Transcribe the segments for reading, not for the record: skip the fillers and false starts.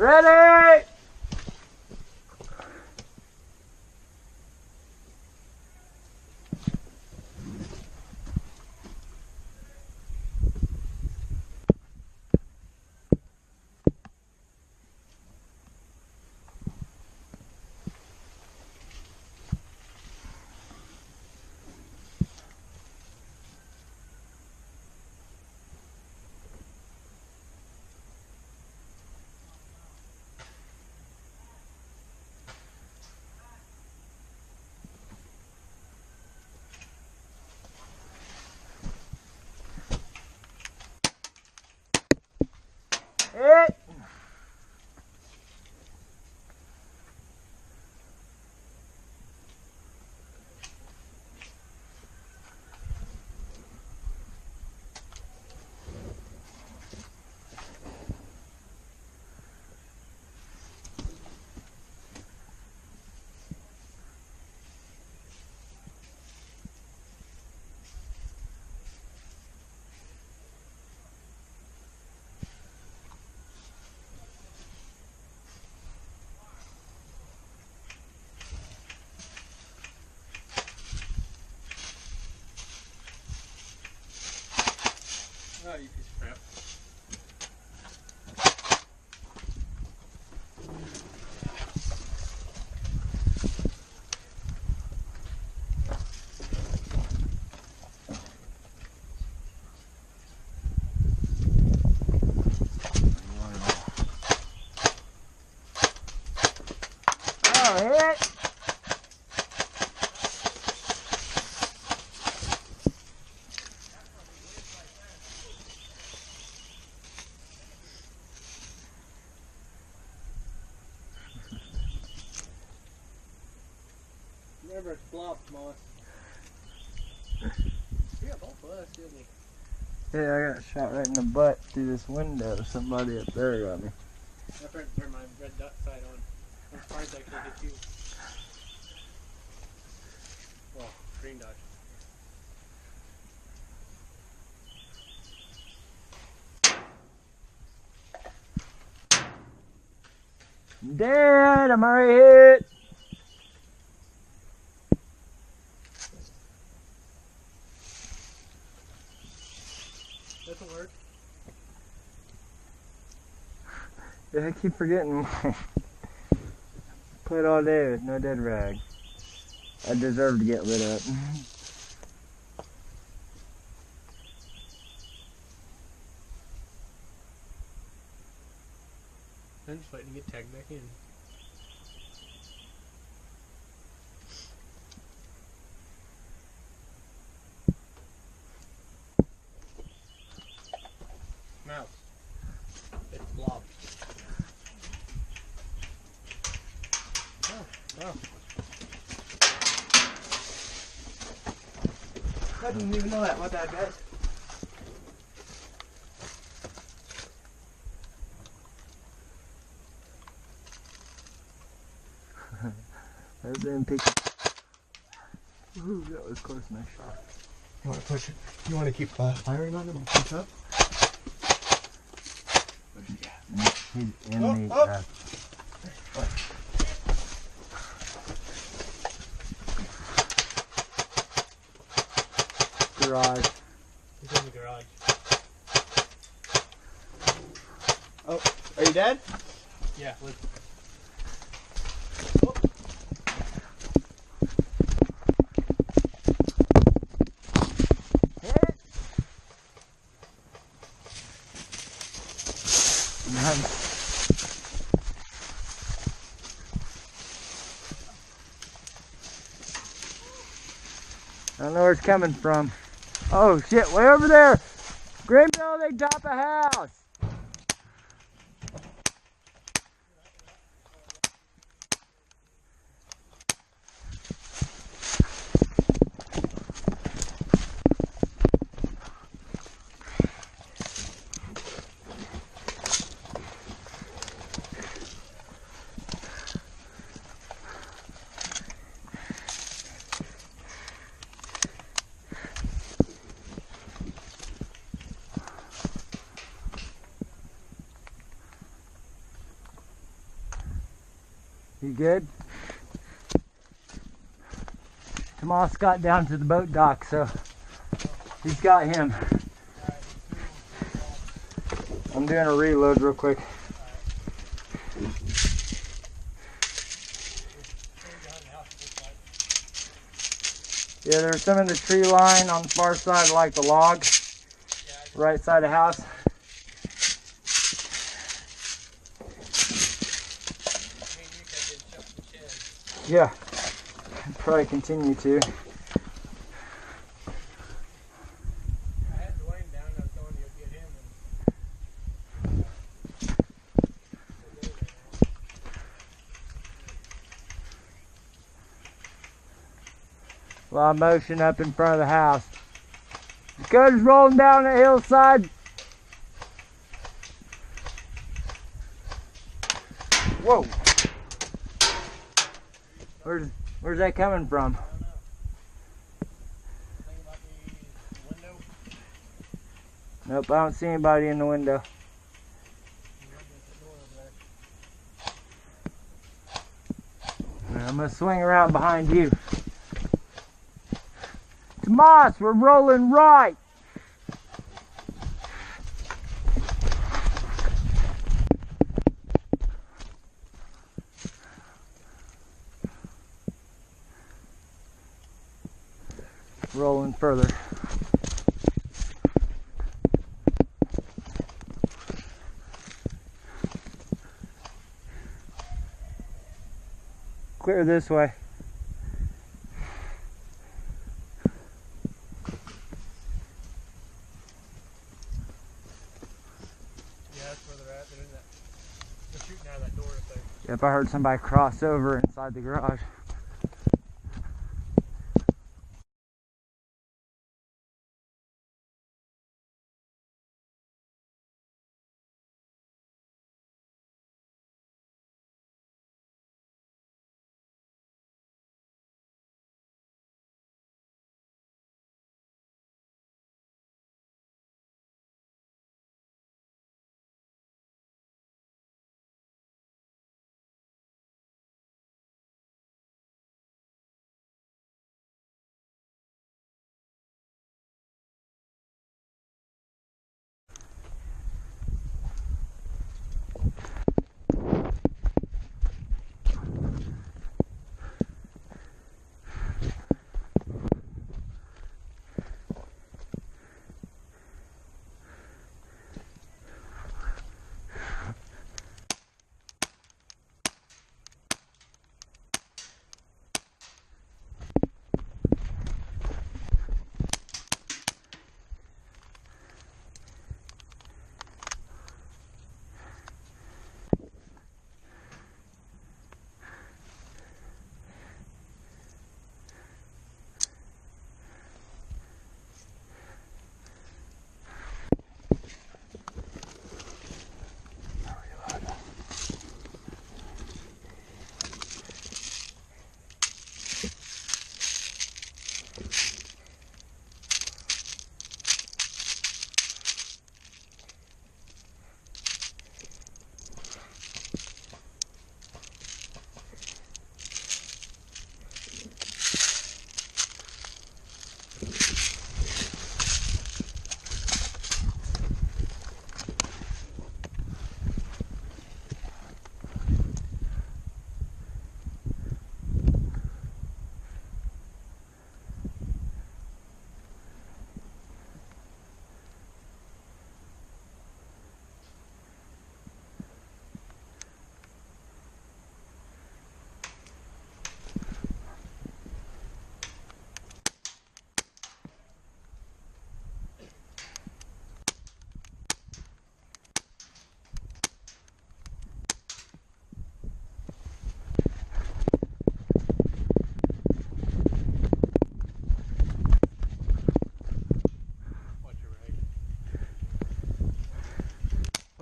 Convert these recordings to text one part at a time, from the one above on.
Ready! Hit! Oh, you piece of crap. Oh, hit! Remember, it's Blob, Moss. Yeah, both of us, didn't he? Yeah, I got shot right in the butt through this window. Somebody up there got me. I tried to turn my red dot sight on. I'm surprised I could get you. Well, green dot. I'm dead! I'm already hit! Doesn't work. Yeah, I keep forgetting mine. Played all day with no dead rag. I deserve to get lit up. I'm just waiting to get tagged back in. Mouse. It's Blob. Oh. I didn't even know that. My bad, guys. I was in pick. Ooh, that was close. Nice shot. You want to push it? You want to keep firing on him and push up? He's in the garage. He's in the garage. Oh, are you dead? Yeah, let's. Oh. Hit! Nice. I don't know where it's coming from. Oh shit, way over there! Green building, top of house! You good? Tomas got down to the boat dock, so he's got him. I'm doing a reload real quick. Yeah, there's some in the tree line on the far side, like the log, right side of the house. Yeah, I'll probably continue to. I had Dwayne down, I was going to go get him. A lot of motion up in front of the house. Scooters rolling down the hillside. Whoa. Where's that coming from? I don't know. Think about the window. Nope, I don't see anybody in the window. I'm gonna swing around behind you. Tomas, we're rolling right. Rolling further. Clear this way. Yeah, that's where they're at. They're shooting out of that door up there. If I heard somebody cross over inside the garage.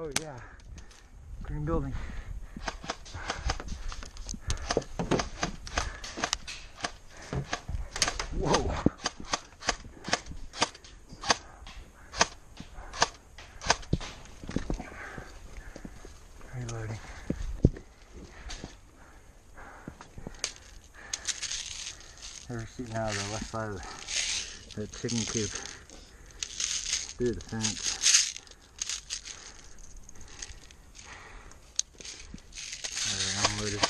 Oh yeah, green building. Whoa. Reloading. shooting out of the left side of the chicken coop through the fence. Alright, I'm loaded.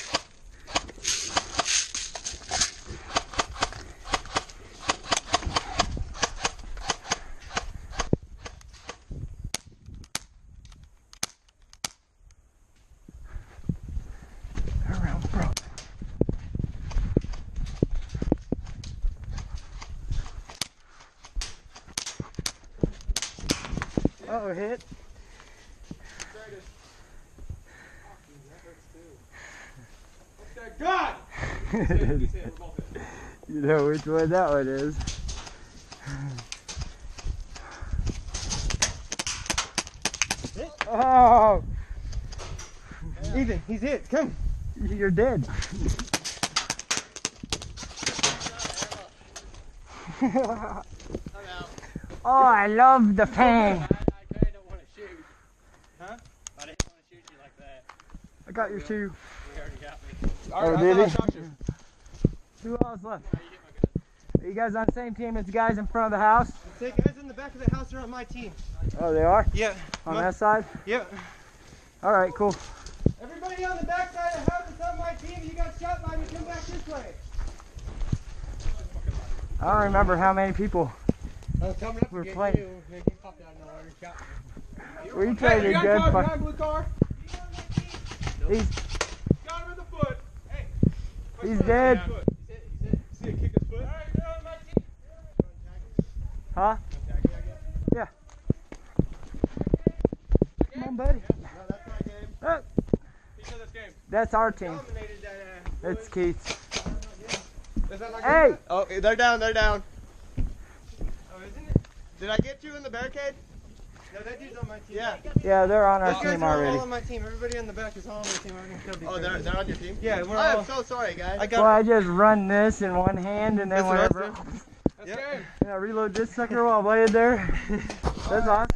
Around, bro. Uh-oh, hit. God! You know which one that one is. Oh! Ethan, he's hit. Come. You're dead. I'm out. Oh, I love the fang. I kinda don't want to shoot. Huh? I didn't want to shoot you like that. I got your shoe. You already got me. Oh, did I he? shot you. Who else left? How you hit my gun? Are you guys on the same team as the guys in front of the house? The guys in the back of the house are on my team. Oh, they are? Yeah. On that side? Yep. Alright, cool. Everybody on the back side of the house is on my team. You got shot by me. Come back this way. I don't remember how many people Coming up were to playing. you. He popped out of nowhere and shot me. We played a good car, fight. blue car. He's Got him in the foot. Hey. He's dead. He's hit. See it kick his foot? Alright, you're on my team. Huh? Yeah. Come on, buddy. No, that's my game. Oh, He said this game. that's our team. Dominated that That's Keith's. Is that not Hey! good? Oh, they're down, they're down. Oh, isn't it? Did I get you in the barricade? No, that dude's on my team. Yeah. Yeah, they're on our Those guys team are already. all on my team. Everybody on the back is all on my team. I'm gonna kill these guys. They're on your team? Yeah, we're I all... am so sorry, guys. I got Well, I just run this in one hand and then That's whatever. Let's go. Yeah, reload this sucker while I lay it there. That's awesome.